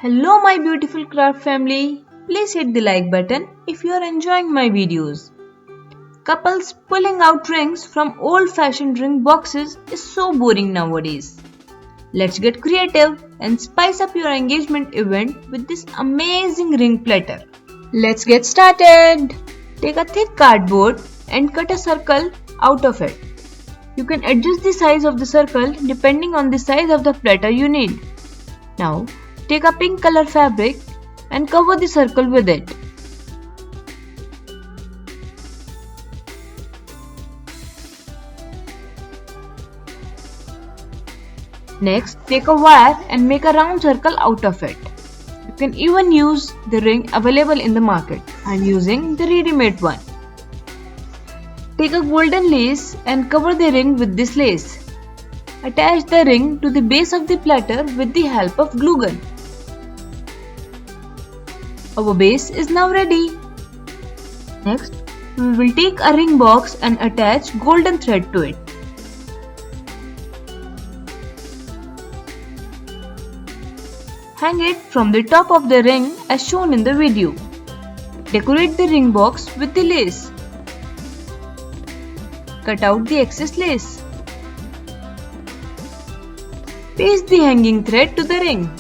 Hello my beautiful craft family. Please hit the like button if you are enjoying my videos. Couples pulling out rings from old-fashioned ring boxes is so boring nowadays. Let's get creative and spice up your engagement event with this amazing ring platter. Let's get started. Take a thick cardboard and cut a circle out of it. You can adjust the size of the circle depending on the size of the platter you need. Now, take a pink color fabric and cover the circle with it. Next, take a wire and make a round circle out of it. You can even use the ring available in the market. I am using the ready-made one. Take a golden lace and cover the ring with this lace. Attach the ring to the base of the platter with the help of glue gun. Our base is now ready. Next, we will take a ring box and attach golden thread to it. Hang it from the top of the ring as shown in the video. Decorate the ring box with the lace. Cut out the excess lace. Paste the hanging thread to the ring.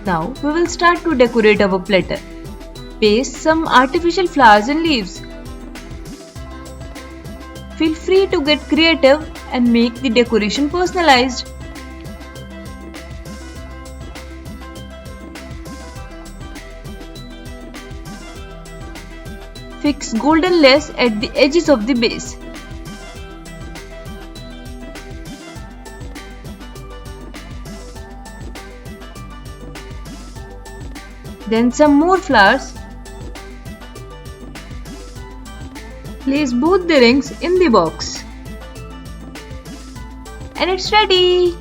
Now we will start to decorate our platter. Paste some artificial flowers and leaves. Feel free to get creative and make the decoration personalized. Fix golden lace at the edges of the base. Then some more flowers. Place both the rings in the box. And it's ready!